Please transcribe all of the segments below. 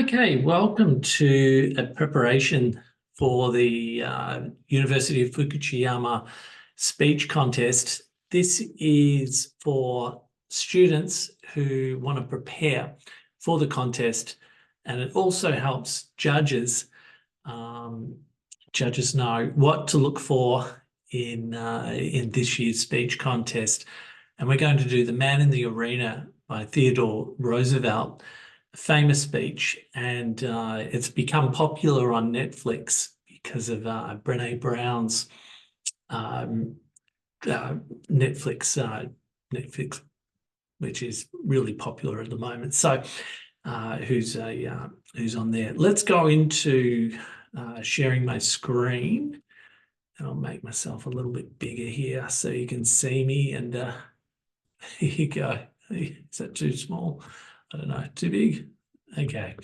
Okay, welcome to a preparation for the University of Fukuchiyama speech contest. This is for students who want to prepare for the contest, and it also helps judges know what to look for in this year's speech contest. And we're going to do The Man in the Arena by Theodore Roosevelt, a famous speech, and it's become popular on Netflix because of Brené Brown's Netflix, which is really popular at the moment. So who's on there? Let's go into sharing my screen, and I'll make myself a little bit bigger here so you can see me. And here you go. Is that too small? I don't know, too big? Okay.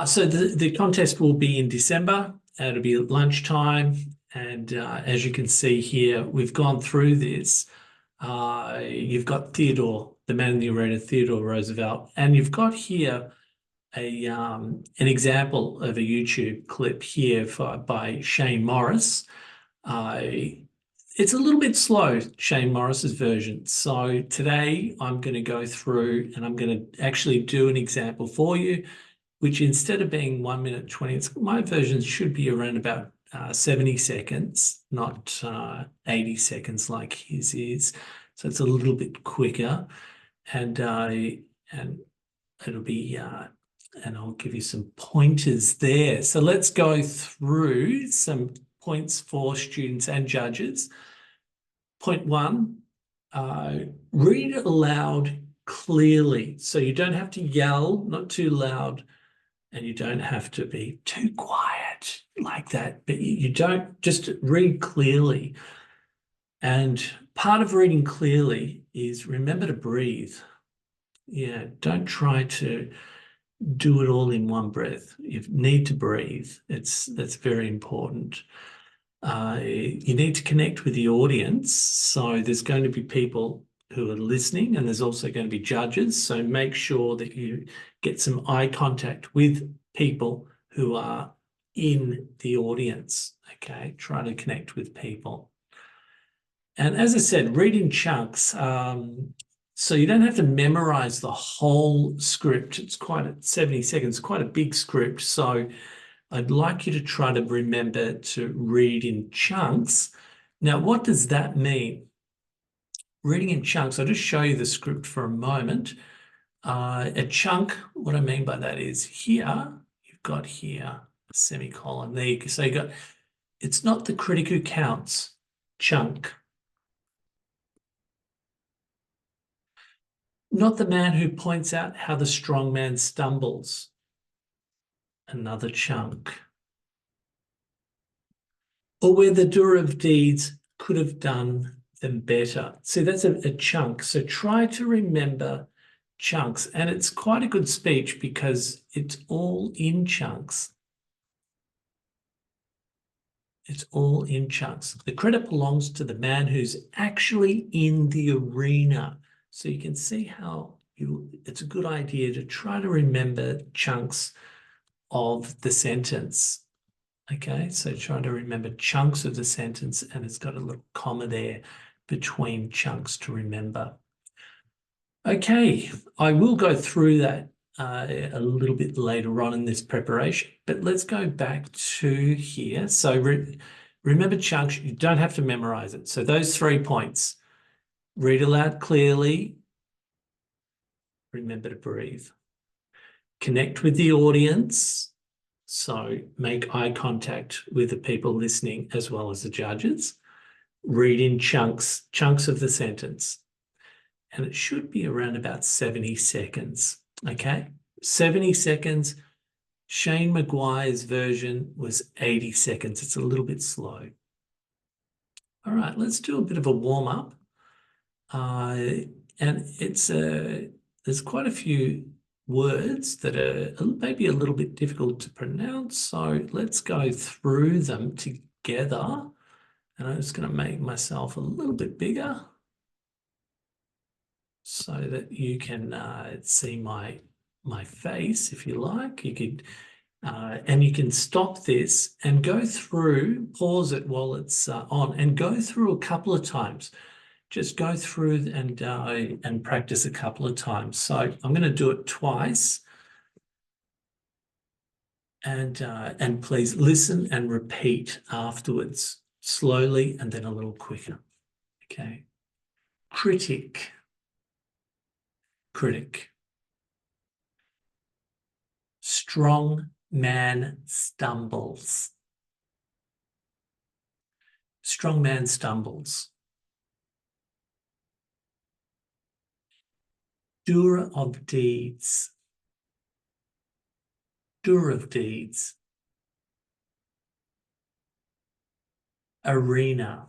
So the contest will be in December. It'll be at lunchtime. And as you can see here, we've gone through this. You've got Theodore, the man in the arena, Theodore Roosevelt, and you've got here an example of a YouTube clip here by Shane Morris. It's a little bit slow, Shane Morris's version. So today I'm going to go through and I'm going to actually do an example for you, which instead of being 1 minute 20, my version should be around about 70 seconds, not 80 seconds like his is. So it's a little bit quicker, and it'll be and I'll give you some pointers there. So let's go through some points for students and judges. Point one, read aloud clearly. So you don't have to yell, not too loud, and you don't have to be too quiet like that, but you don't, just read clearly. And part of reading clearly is remember to breathe. Yeah, don't try to do it all in one breath. You need to breathe. That's very important. You need to connect with the audience. So there's going to be people who are listening, and there's also going to be judges. So make sure that you get some eye contact with people who are in the audience. Okay, try to connect with people. And as I said, read in chunks. So you don't have to memorize the whole script. It's quite 70 seconds, quite a big script. So I'd like you to try to remember to read in chunks. Now, what does that mean? Reading in chunks, I'll just show you the script for a moment. A chunk, what I mean by that is here, you've got here a semicolon. There you go. So you got, it's not the critic who counts, chunk. Not the man who points out how the strong man stumbles. Another chunk. Or where the doer of deeds could have done them better. See, that's a chunk. So try to remember chunks. And it's quite a good speech because it's all in chunks. It's all in chunks. The credit belongs to the man who's actually in the arena. So you can see how it's a good idea to try to remember chunks of the sentence. Okay, so try to remember chunks of the sentence, and it's got a little comma there between chunks to remember. Okay, I will go through that a little bit later on in this preparation, but let's go back to here. So remember chunks, you don't have to memorize it. So those 3 points, read aloud clearly, remember to breathe, connect with the audience. So make eye contact with the people listening as well as the judges. Read in chunks of the sentence. And it should be around about 70 seconds, okay? 70 seconds. Shane Maguire's version was 80 seconds. It's a little bit slow. All right, let's do a bit of a warm-up. And there's quite a few words that are maybe a little bit difficult to pronounce. So let's go through them together. And I'm just going to make myself a little bit bigger so that you can see my my face if you like. You could, and you can stop this and go through, pause it while it's on, and go through a couple of times. Just go through and practice a couple of times. So I'm going to do it twice. And please listen and repeat afterwards, slowly and then a little quicker. Okay. Critic. Critic. Strong man stumbles. Strong man stumbles. Doer of deeds. Doer of deeds. Arena.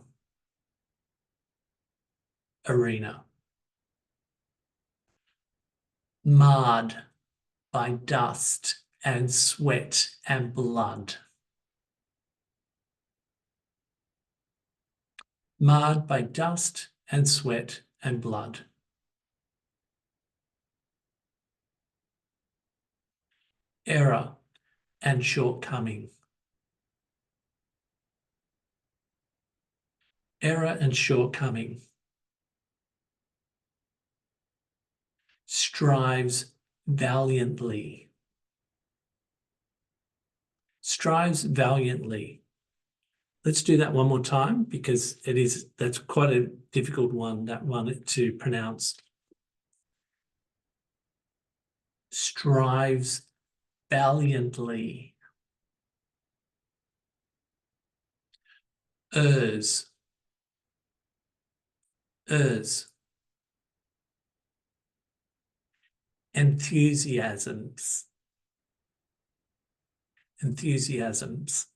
Arena. Marred by dust and sweat and blood. Marred by dust and sweat and blood. Error and shortcoming. Error and shortcoming. Strives valiantly. Strives valiantly. Let's do that one more time because that's quite a difficult one, that one to pronounce. Strives valiantly. Errs. Errs. Enthusiasms. Enthusiasms.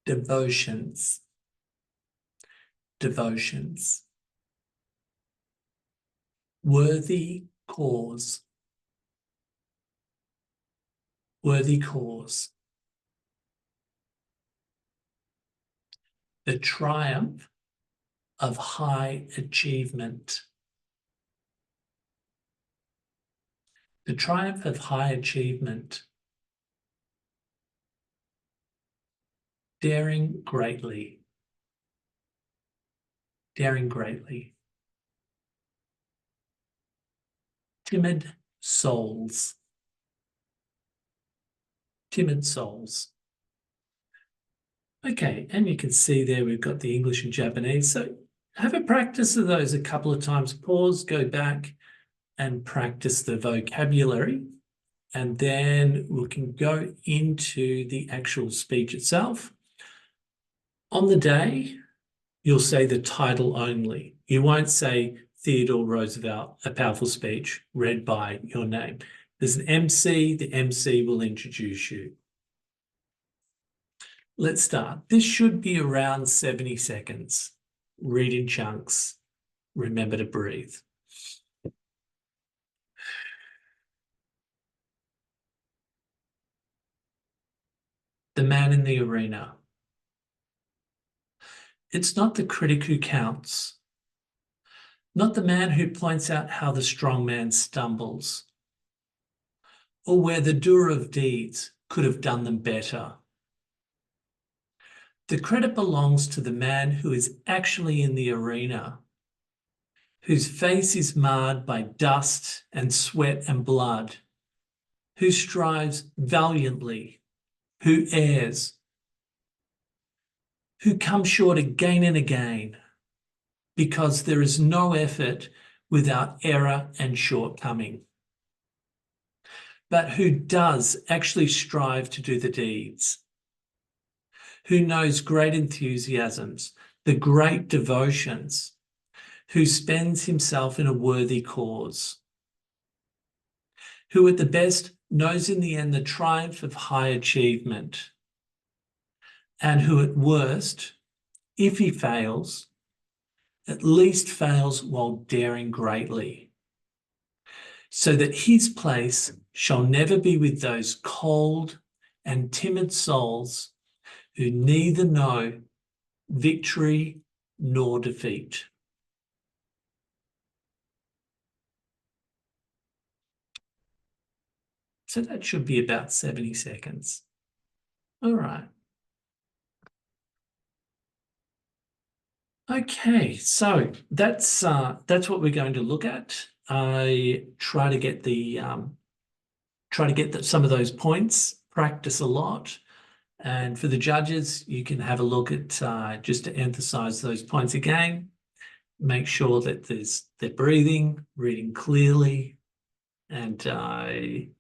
Devotions. Devotions. Worthy cause. Worthy cause. The triumph of high achievement. The triumph of high achievement. Daring greatly. Daring greatly. Timid souls. Timid souls. Okay, and you can see there we've got the English and Japanese. So have a practice of those a couple of times. Pause, go back and practice the vocabulary. And then we can go into the actual speech itself. On the day, you'll say the title only. You won't say Theodore Roosevelt, a powerful speech read by your name. There's an MC, the MC will introduce you. Let's start. This should be around 70 seconds. Read in chunks. Remember to breathe. The man in the arena. It's not the critic who counts, not the man who points out how the strong man stumbles, or where the doer of deeds could have done them better. The credit belongs to the man who is actually in the arena, whose face is marred by dust and sweat and blood, who strives valiantly, who errs, who comes short again and again, because there is no effort without error and shortcoming, but who does actually strive to do the deeds, who knows great enthusiasms, the great devotions, who spends himself in a worthy cause, who at the best knows in the end the triumph of high achievement, and who at worst, if he fails, at least fails while daring greatly, so that his place shall never be with those cold and timid souls who neither know victory nor defeat. So that should be about 70 seconds. All right. Okay, so that's what we're going to look at. I try to get some of those points, practice a lot. And for the judges, you can have a look at just to emphasize those points again. Make sure that they're breathing, reading clearly, and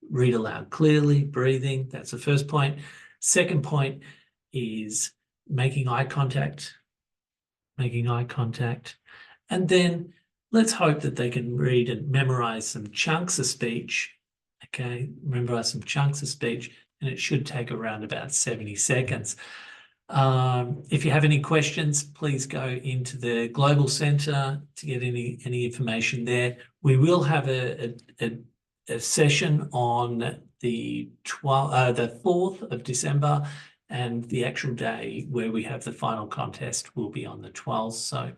read aloud clearly, breathing. That's the first point. Second point is making eye contact. And then let's hope that they can read and memorize some chunks of speech. Okay, memorize some chunks of speech, and it should take around about 70 seconds. If you have any questions, please go into the Global Centre to get any information there. We will have a session on the 4th of December, and the actual day where we have the final contest will be on the 12th. So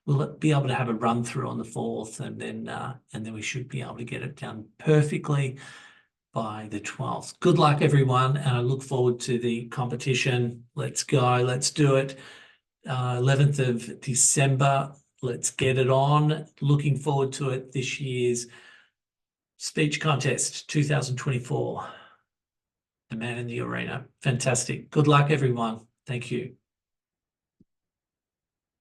we'll be able to have a run through on the 4th, and then we should be able to get it done perfectly by the 12th. Good luck, everyone, and I look forward to the competition. Let's go, let's do it. 11th of December, let's get it on. Looking forward to it, this year's speech contest 2024. The man in the arena. Fantastic. Good luck, everyone. Thank you.